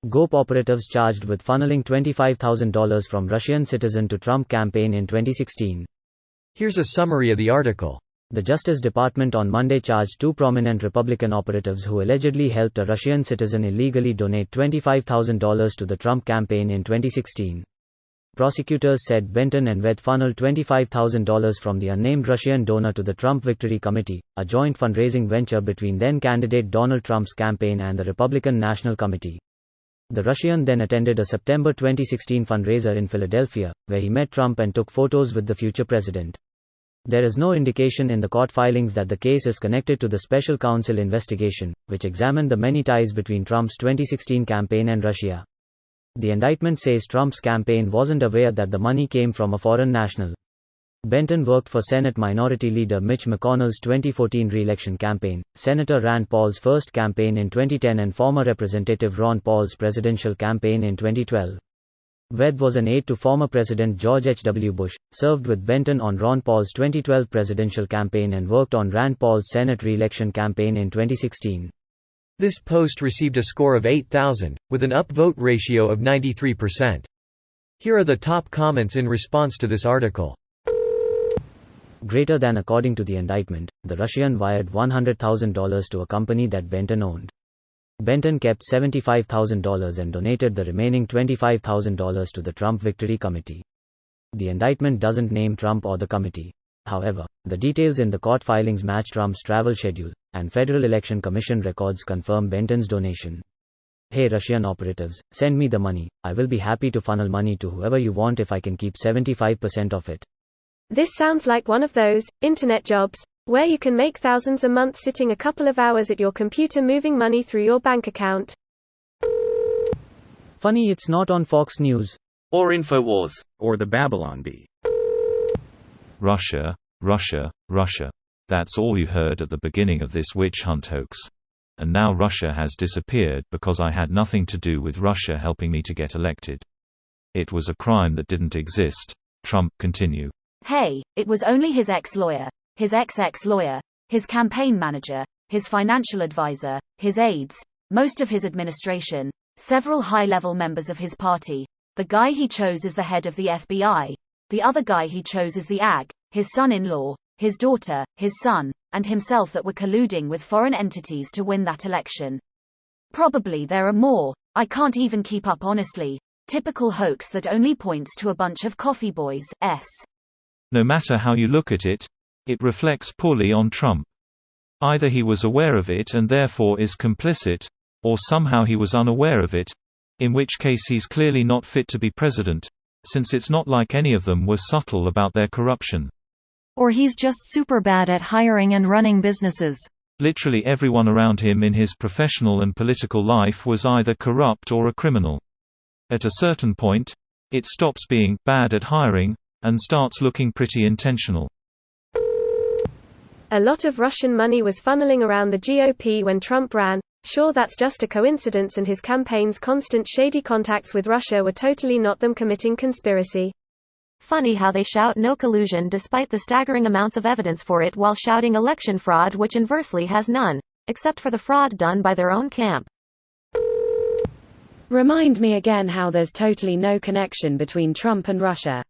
GOP operatives charged with funneling $25,000 from Russian citizen to Trump campaign in 2016. Here's a summary of the article. The Justice Department on Monday charged two prominent Republican operatives who allegedly helped a Russian citizen illegally donate $25,000 to the Trump campaign in 2016. Prosecutors said Benton and Weth funneled $25,000 from the unnamed Russian donor to the Trump Victory Committee, a joint fundraising venture between then-candidate Donald Trump's campaign and the Republican National Committee. The Russian then attended a September 2016 fundraiser in Philadelphia, where he met Trump and took photos with the future president. There is no indication in the court filings that the case is connected to the special counsel investigation, which examined the many ties between Trump's 2016 campaign and Russia. The indictment says Trump's campaign wasn't aware that the money came from a foreign national. Benton worked for Senate Minority Leader Mitch McConnell's 2014 re-election campaign, Senator Rand Paul's first campaign in 2010 and former Representative Ron Paul's presidential campaign in 2012. Weth was an aide to former President George H.W. Bush, served with Benton on Ron Paul's 2012 presidential campaign and worked on Rand Paul's Senate re-election campaign in 2016. This post received a score of 8,000, with an upvote ratio of 93%. Here are the top comments in response to this article. Greater than. According to the indictment, the Russian wired $100,000 to a company that Benton owned. Benton kept $75,000 and donated the remaining $25,000 to the Trump Victory Committee. The indictment doesn't name Trump or the committee. However, the details in the court filings match Trump's travel schedule, and Federal Election Commission records confirm Benton's donation. Hey Russian operatives, send me the money. I will be happy to funnel money to whoever you want if I can keep 75% of it. This sounds like one of those internet jobs where you can make thousands a month sitting a couple of hours at your computer moving money through your bank account. Funny it's not on Fox News. Or InfoWars. Or the Babylon Bee. Russia, Russia, Russia. That's all you heard at the beginning of this witch hunt hoax. And now Russia has disappeared because I had nothing to do with Russia helping me to get elected. It was a crime that didn't exist. Trump continue. Hey, it was only his ex-lawyer, his ex-ex-lawyer, his campaign manager, his financial advisor, his aides, most of his administration, several high-level members of his party. The guy he chose as the head of the FBI. The other guy he chose as the AG, his son-in-law, his daughter, his son, and himself that were colluding with foreign entities to win that election. Probably there are more. I can't even keep up honestly. Typical hoax that only points to a bunch of coffee boys. No matter how you look at it, it reflects poorly on Trump. Either he was aware of it and therefore is complicit, or somehow he was unaware of it, in which case he's clearly not fit to be president, since it's not like any of them were subtle about their corruption. Or he's just super bad at hiring and running businesses. Literally everyone around him in his professional and political life was either corrupt or a criminal. At a certain point, it stops being bad at hiring and starts looking pretty intentional. A lot of Russian money was funneling around the GOP when Trump ran. Sure, that's just a coincidence, and his campaign's constant shady contacts with Russia were totally not them committing conspiracy. Funny how they shout no collusion despite the staggering amounts of evidence for it while shouting election fraud, which inversely has none, except for the fraud done by their own camp. Remind me again how there's totally no connection between Trump and Russia.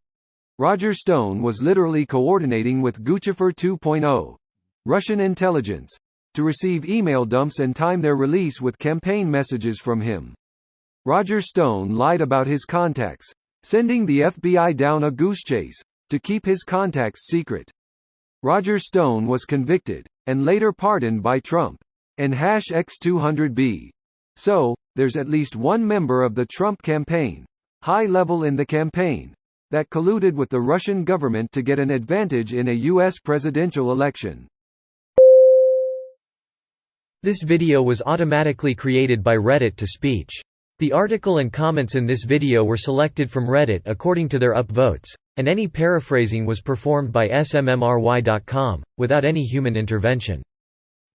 Roger Stone was literally coordinating with Guccifer 2.0, Russian intelligence, to receive email dumps and time their release with campaign messages from him. Roger Stone lied about his contacts, sending the FBI down a goose chase to keep his contacts secret. Roger Stone was convicted, and later pardoned by Trump, and #X200B. So, there's at least one member of the Trump campaign, high level in the campaign, that colluded with the Russian government to get an advantage in a U.S. presidential election. This video was automatically created by Reddit to speech. The article and comments in this video were selected from Reddit according to their upvotes, and any paraphrasing was performed by smmry.com, without any human intervention.